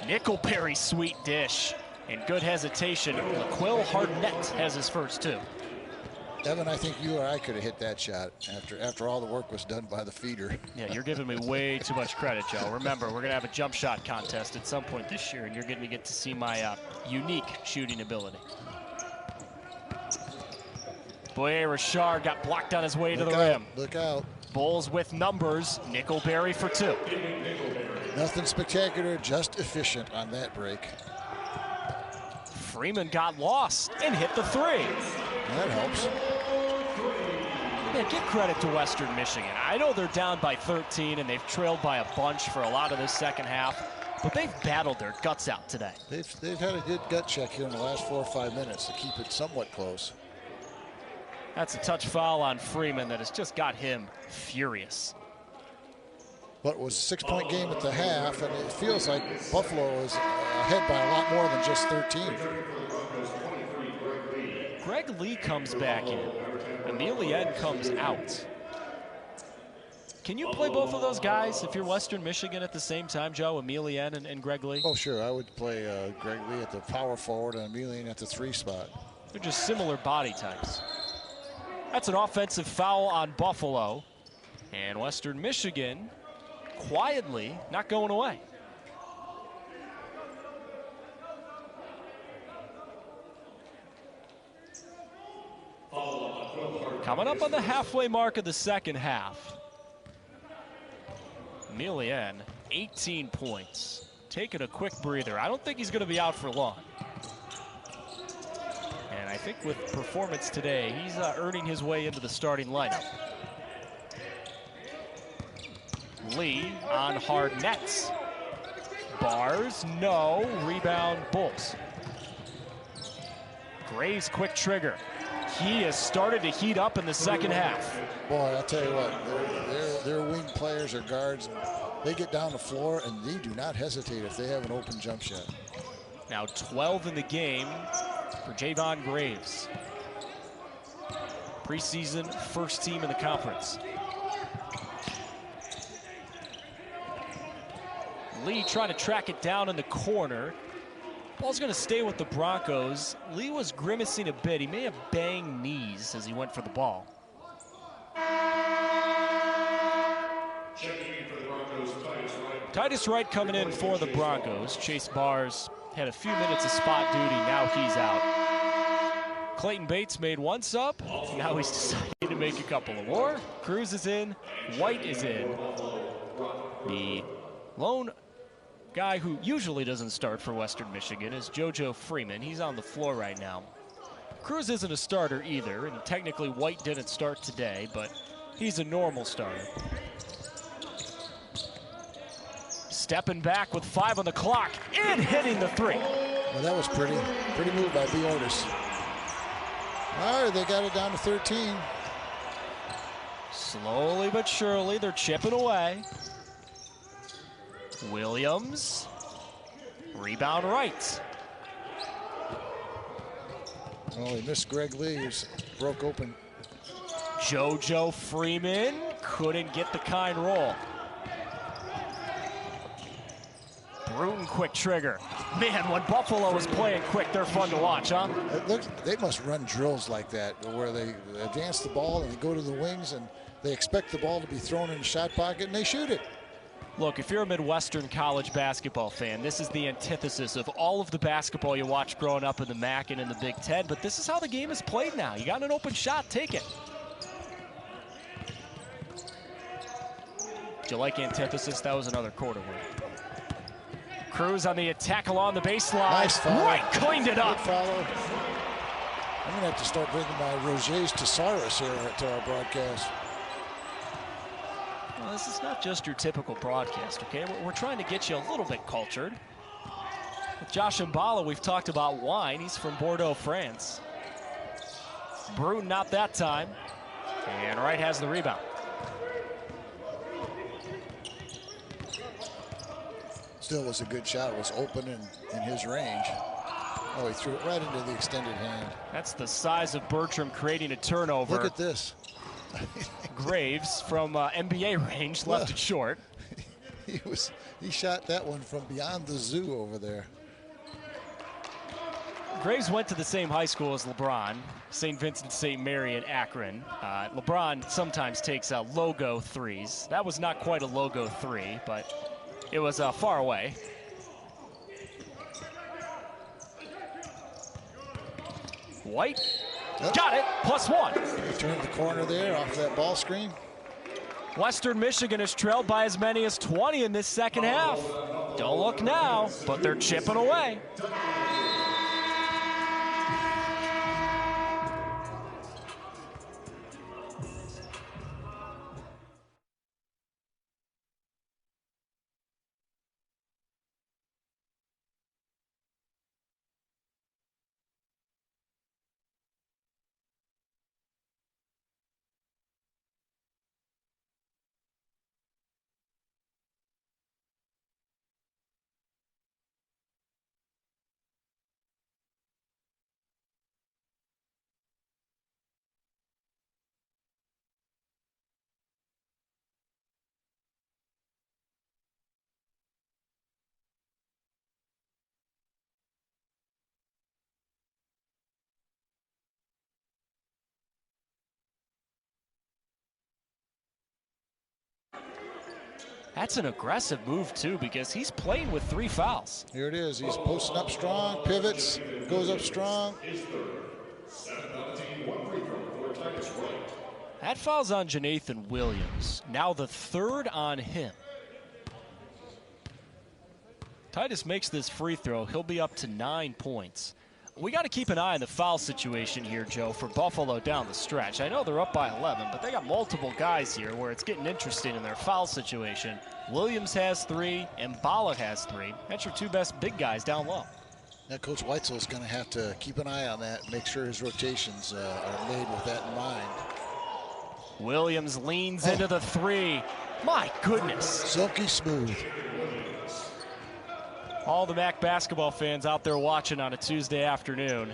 Nickelberry sweet dish and good hesitation. LaQuill Hardnett has his first two. Evan, I think you or I could have hit that shot after all the work was done by the feeder. Yeah, you're giving me way too much credit, Joe. Remember, we're going to have a jump shot contest at some point this year, and you're going to get to see my unique shooting ability. Boy, Richard got blocked on his way to the rim. Look out. Bulls with numbers. Nickelberry for two. Nothing spectacular, just efficient on that break. Freeman got lost and hit the three. That helps. Yeah, give credit to Western Michigan. I know they're down by 13 and they've trailed by a bunch for a lot of this second half, but they've battled their guts out today. They've had a good gut check here in the last 4 or 5 minutes to keep it somewhat close. That's a touch foul on Freeman that has just got him furious. But it was a 6-point game at the half, and it feels like Buffalo is ahead by a lot more than just 13. Greg Lee comes back in. Emilienne comes out. Can you play both of those guys if you're Western Michigan at the same time, Joe? Emilienne and Greg Lee? Oh, sure. I would play Greg Lee at the power forward and Emilienne at the 3 spot. They're just similar body types. That's an offensive foul on Buffalo. And Western Michigan quietly not going away. Coming up on the halfway mark of the second half. Emilienne, 18 points. Taking a quick breather. I don't think he's going to be out for long. And I think with performance today, he's earning his way into the starting lineup. Lee on Hardnett. Bars, no. Rebound, Bulls. Gray's quick trigger. He has started to heat up in the second half. Boy, I'll tell you what, their wing players or guards, they get down the floor and they do not hesitate if they have an open jump shot. Now 12 in the game for Javon Graves. Preseason first team in the conference. Lee trying to track it down in the corner. Ball's going to stay with the Broncos. Lee was grimacing a bit. He may have banged knees as he went for the ball. Titus Wright coming in for the Broncos. Chase Bars had a few minutes of spot duty. Now he's out. Clayton Bates made one sub. Now he's decided to make a couple of more. Cruz is in. White is in. The lone guy who usually doesn't start for Western Michigan is JoJo Freeman. He's on the floor right now. Cruz isn't a starter either, and technically White didn't start today, but he's a normal starter. Stepping back with 5 on the clock and hitting the three. Well, that was pretty move by B. Ortiz. All right, they got it down to 13. Slowly but surely, they're chipping away. Williams, rebound right. Oh, he missed Greg Lee, who's broke open. JoJo Freeman couldn't get the kind roll. Bruton quick trigger. Man, when Buffalo is playing quick, they're fun to watch, huh? They must run drills like that where they advance the ball and they go to the wings and they expect the ball to be thrown in the shot pocket and they shoot it. Look, if you're a Midwestern college basketball fan, this is the antithesis of all of the basketball you watched growing up in the MAC and in the Big Ten, but this is how the game is played now. You got an open shot, take it. Do you like antithesis? That was another quarter word. Cruz on the attack along the baseline. Nice follow. Right, cleaned it up. Good follow. I'm going to have to start bringing my Roger's Thesaurus here to our broadcast. Well, this is not just your typical broadcast, okay? We're trying to get you a little bit cultured. With Josh Mbala, we've talked about wine. He's from Bordeaux, France. Bruton not that time. And Wright has the rebound. Still was a good shot. It was open in his range. Oh, he threw it right into the extended hand. That's the size of Bertram creating a turnover. Look at this. Graves from NBA range left it short. He shot that one from beyond the zoo over there. Graves went to the same high school as LeBron, St. Vincent St. Mary in Akron. LeBron sometimes takes logo threes. That was not quite a logo three, but it was far away. White got it, +1. He turned the corner there off that ball screen. Western Michigan is trailed by as many as 20 in this second half. Don't look now, but they're chipping away. That's an aggressive move, too, because he's playing with 3 fouls. Here it is. He's posting up strong, pivots, goes up strong. That foul's on Janathan Williams. Now the 3rd on him. Titus makes this free throw. He'll be up to 9 points. We got to keep an eye on the foul situation here, Joe, for Buffalo down the stretch. I know they're up by 11, but they got multiple guys here where it's getting interesting in their foul situation. Williams has 3, and Mbala has 3. That's your 2 best big guys down low. Now, Coach Weitzel is going to have to keep an eye on that and make sure his rotations are made with that in mind. Williams leans into the 3. My goodness. Silky smooth. All the MAC basketball fans out there watching on a Tuesday afternoon.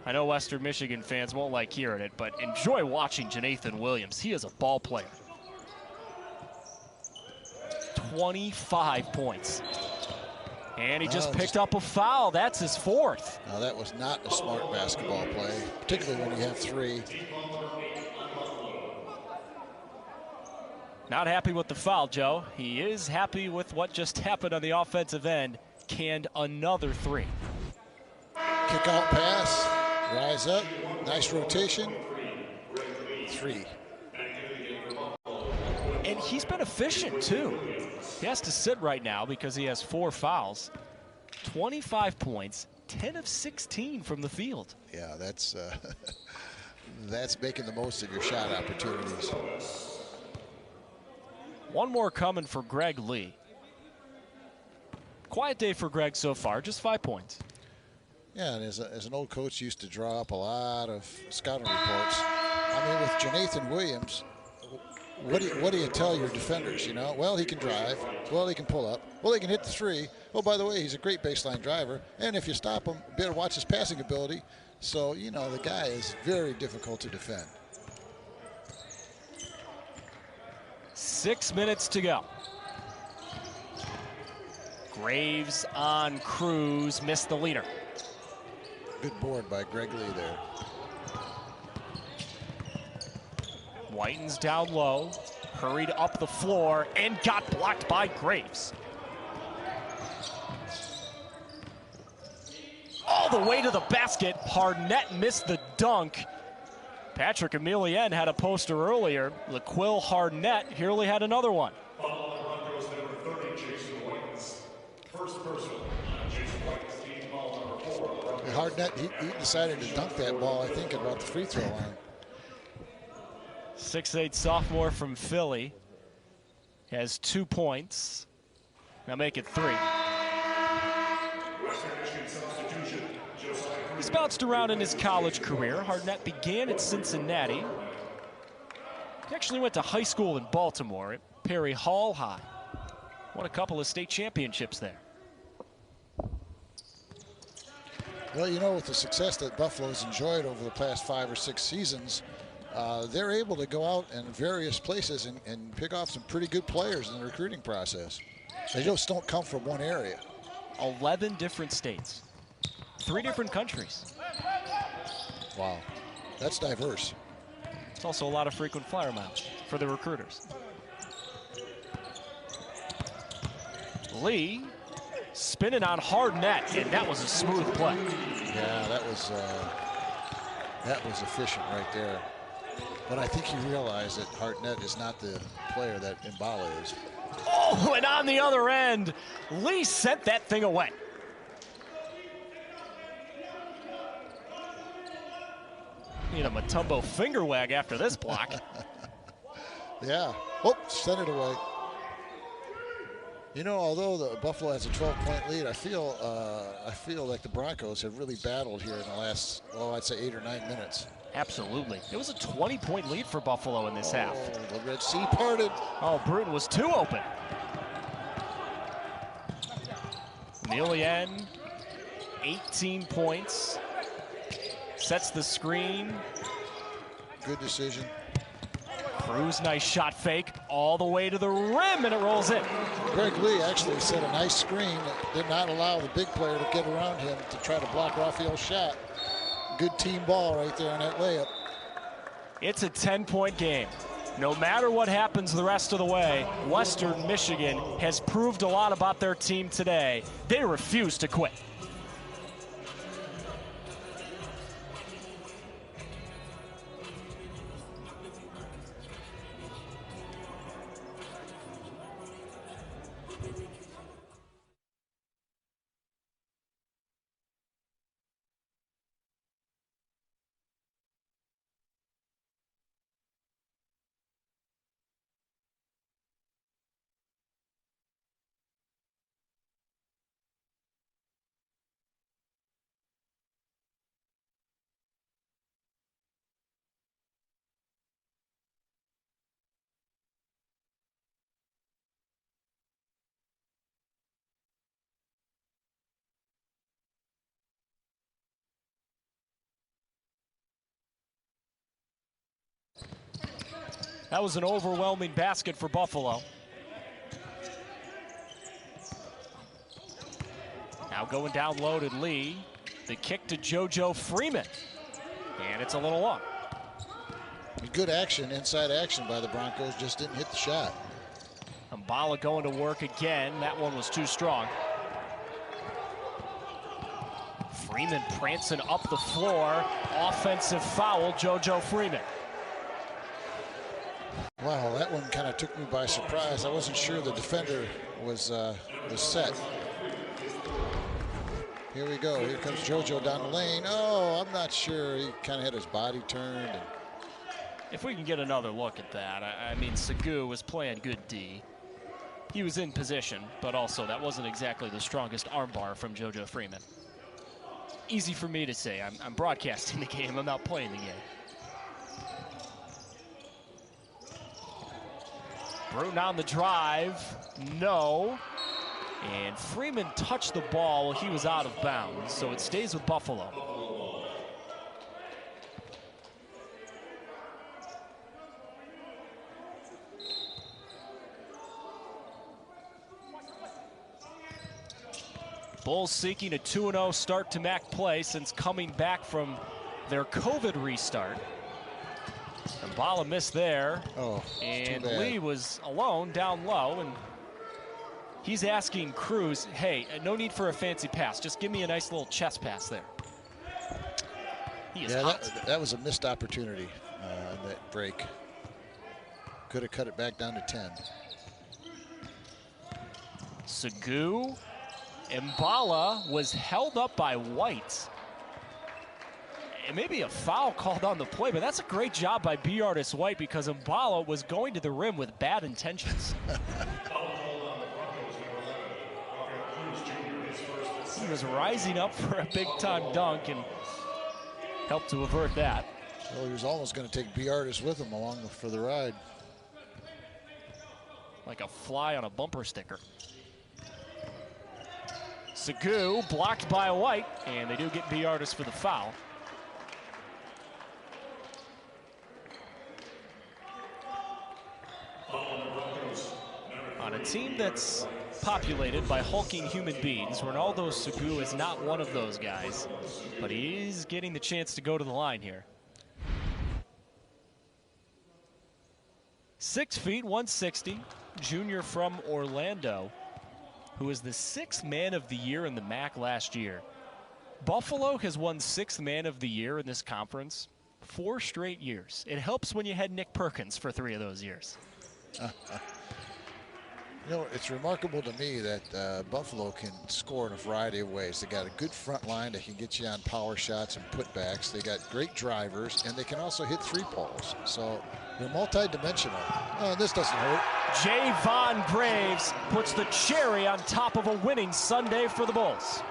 I know Western Michigan fans won't like hearing it, but enjoy watching Janathan Williams. He is a ball player. 25 points. And he just picked up a foul. That's his 4th. No, that was not a smart basketball play, particularly when you have 3. Not happy with the foul, Joe. He is happy with what just happened on the offensive end. Canned another 3. Kick out pass, rise up, nice rotation, 3. And he's been efficient too. He has to sit right now because he has 4 fouls. 25 points, 10 of 16 from the field. Yeah, that's that's making the most of your shot opportunities. One more coming for Greg Lee. Quiet day for Greg so far, just 5 points. Yeah, and as an old coach, used to draw up a lot of scouting reports. I mean, with Janathan Williams, what do you tell your defenders, you know? Well, he can drive. Well, he can pull up. Well, he can hit the three. Oh, by the way, he's a great baseline driver. And if you stop him, you better watch his passing ability. So, you know, the guy is very difficult to defend. 6 minutes to go. Graves on Cruz, missed the leader. Good board by Greg Lee there. Whiten's down low, hurried up the floor, and got blocked by Graves. All the way to the basket. Harnett missed the dunk. Patrick Emilien had a poster earlier. LaQuill Harnett, Hurley had another one. Harnett, he decided to dunk that ball, I think, at about the free throw line. 6'8" sophomore from Philly. Has 2 points. Now make it 3. He's bounced around in his college career. Harnett began at Cincinnati. He actually went to high school in Baltimore at Perry Hall High. Won a couple of state championships there. Well, you know, with the success that Buffalo's enjoyed over the past 5 or 6 seasons, they're able to go out in various places and pick off some pretty good players in the recruiting process. They just don't come from one area. 11 different states. 3 different countries. Wow, that's diverse. It's also a lot of frequent flyer miles for the recruiters. Lee spinning on Harnett, and that was a smooth play. Yeah, that was efficient right there. But I think he realized that Harnett is not the player that Mbala is. Oh, and on the other end, Lee sent that thing away. Need a Mutombo finger wag after this block. Yeah. Oh, sent it away. You know, although the Buffalo has a 12-point lead, I feel like the Broncos have really battled here in the last, well, I'd say 8 or 9 minutes. Absolutely. It was a 20-point lead for Buffalo in this half. The Red Sea parted. Oh, Bruton was too open. Emilien, 18 points. Sets the screen. Good decision. Cruz, nice shot fake all the way to the rim, and it rolls in. Greg Lee actually set a nice screen that did not allow the big player to get around him to try to block Raphael's shot. Good team ball right there on that layup. It's a 10-point game. No matter what happens the rest of the way, Western Michigan has proved a lot about their team today. They refuse to quit. That was an overwhelming basket for Buffalo. Now going down low to Lee. The kick to JoJo Freeman. And it's a little long. Good action, inside action by the Broncos, just didn't hit the shot. Mbala going to work again. That one was too strong. Freeman prancing up the floor. Offensive foul, JoJo Freeman. Wow, that one kind of took me by surprise. I wasn't sure the defender was set. Here we go. Here comes JoJo down the lane. Oh, I'm not sure. He kind of had his body turned. And if we can get another look at that, I mean, Segu was playing good D. He was in position, but also that wasn't exactly the strongest armbar from JoJo Freeman. easy for me to say. I'm broadcasting the game. I'm not playing the game. Bruton on the drive. No. And Freeman touched the ball while he was out of bounds, so it stays with Buffalo. Bulls seeking a 2-0 start to MAC play since coming back from their COVID restart. Mbala missed there. Oh, and Lee was alone down low, and he's asking Cruz, hey, no need for a fancy pass. Just give me a nice little chest pass there. He is hot. That was a missed opportunity on that break. Could have cut it back down to 10. Segu. Mbala was held up by White. And maybe a foul called on the play, but that's a great job by B. Artis White because Mbala was going to the rim with bad intentions. He was rising up for a big-time dunk and helped to avert that. Well, he was almost going to take B. Artis with him for the ride. Like a fly on a bumper sticker. Segu blocked by White, and they do get B. Artis for the foul. On a team that's populated by hulking human beings, Ronaldo Segu is not one of those guys, but he's getting the chance to go to the line here. 6 feet, 160, junior from Orlando, who is the 6th man of the year in the MAC last year. Buffalo has won 6th man of the year in this conference 4 straight years. It helps when you had Nick Perkins for 3 of those years. You know, it's remarkable to me that Buffalo can score in a variety of ways. They got a good front line that can get you on power shots and putbacks. They got great drivers, and they can also hit 3-poles. So they're multi-dimensional. Oh, this doesn't hurt. Javon Graves puts the cherry on top of a winning Sunday for the Bulls.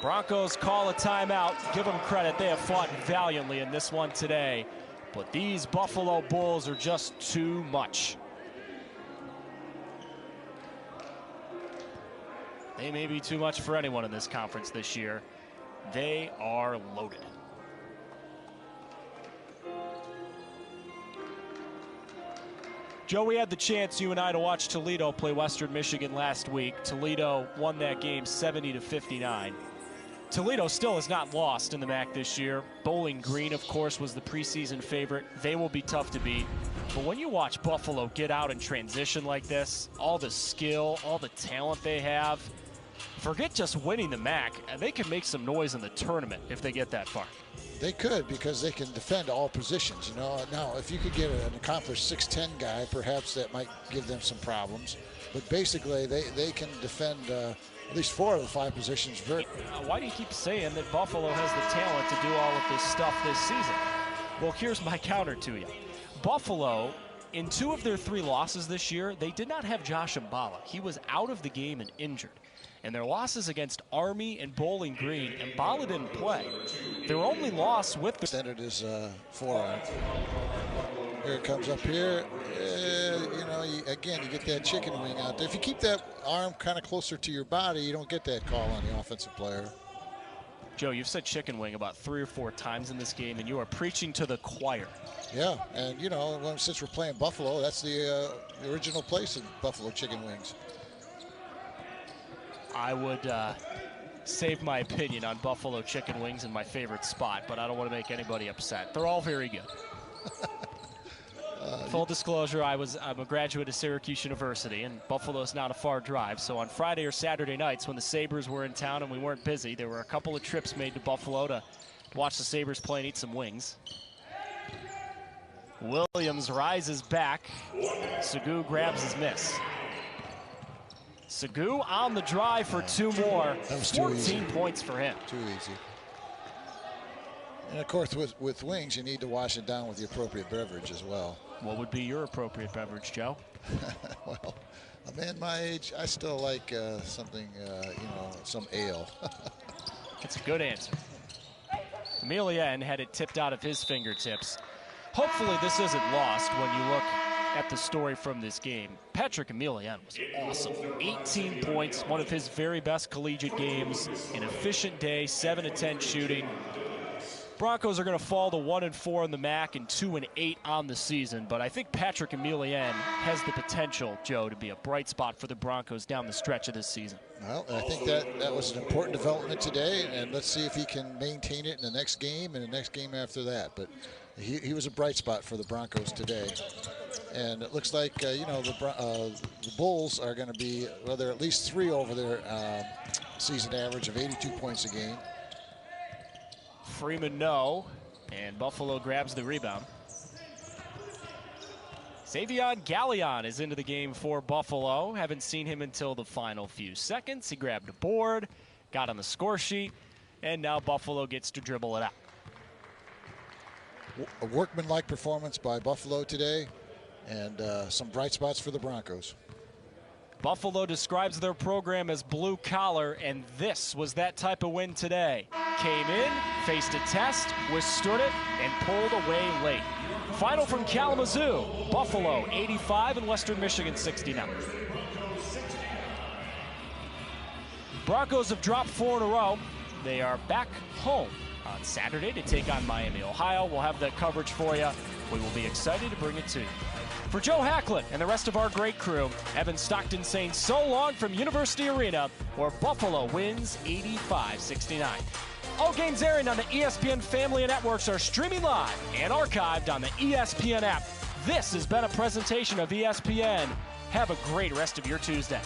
Broncos call a timeout. Give them credit. They have fought valiantly in this one today. But these Buffalo Bulls are just too much. They may be too much for anyone in this conference this year. They are loaded. Joe, we had the chance, you and I, to watch Toledo play Western Michigan last week. Toledo won that game 70-59. Toledo still has not lost in the MAC this year. Bowling Green, of course, was the preseason favorite. They will be tough to beat. But when you watch Buffalo get out and transition like this, all the skill, all the talent they have, forget just winning the MAC, they can make some noise in the tournament if they get that far. They could, because they can defend all positions, you know. Now, if you could get an accomplished 6'10" guy, perhaps that might give them some problems. But basically, they can defend at least 4 of the 5 positions. Why do you keep saying that Buffalo has the talent to do all of this stuff this season? Well, here's my counter to you. Buffalo, in 2 of their 3 losses this year, they did not have Josh Mbala. He was out of the game and injured. And their losses against Army and Bowling Green, Mbala didn't play. Their only loss with the... Extended his forearm. Here it comes up here. You know, again, you get that chicken wing out there. If you keep that arm kind of closer to your body, you don't get that call on the offensive player. Joe, you've said chicken wing about 3 or 4 times in this game, and you are preaching to the choir. Yeah, and you know, since we're playing Buffalo, that's the original place of Buffalo chicken wings. I would save my opinion on Buffalo chicken wings in my favorite spot, but I don't want to make anybody upset. They're all very good. Full disclosure, I'm a graduate of Syracuse University, and Buffalo's not a far drive. So on Friday or Saturday nights when the Sabres were in town and we weren't busy, there were a couple of trips made to Buffalo to watch the Sabres play and eat some wings. Williams rises back. Segu grabs his miss. Segu on the drive for 2 more. That was 14 points for him. Too easy. And of course, with wings, you need to wash it down with the appropriate beverage as well. What would be your appropriate beverage, Joe? Well, a man my age, I still like something, some ale. That's a good answer. Emilien had it tipped out of his fingertips. Hopefully this isn't lost when you look at the story from this game. Patrick Emilien was awesome. 18 points, one of his very best collegiate games. An efficient day, 7 of 10 shooting. Broncos are going to fall to 1-4 on the MAC and 2-8 on the season, but I think Patrick Emilien has the potential, Joe, to be a bright spot for the Broncos down the stretch of this season. Well, I think that was an important development today, and let's see if he can maintain it in the next game and the next game after that. But he was a bright spot for the Broncos today. And it looks like, the Bulls are going to be, well, they're at least 3 over their season average of 82 points a game. Freeman no, and Buffalo grabs the rebound. Savion Gallion is into the game for Buffalo. Haven't seen him until the final few seconds. He grabbed a board, got on the score sheet, and now Buffalo gets to dribble it out. A workmanlike performance by Buffalo today, and some bright spots for the Broncos. Buffalo describes their program as blue collar, and this was that type of win today. Came in, faced a test, withstood it, and pulled away late. Final from Kalamazoo, Buffalo 85 and Western Michigan 69. Broncos have dropped 4 in a row. They are back home on Saturday to take on Miami, Ohio. We'll have that coverage for you. We will be excited to bring it to you. For Joe Hacklett and the rest of our great crew, Evan Stockton saying so long from University Arena, where Buffalo wins 85-69. All games airing on the ESPN family of networks are streaming live and archived on the ESPN app. This has been a presentation of ESPN. Have a great rest of your Tuesday.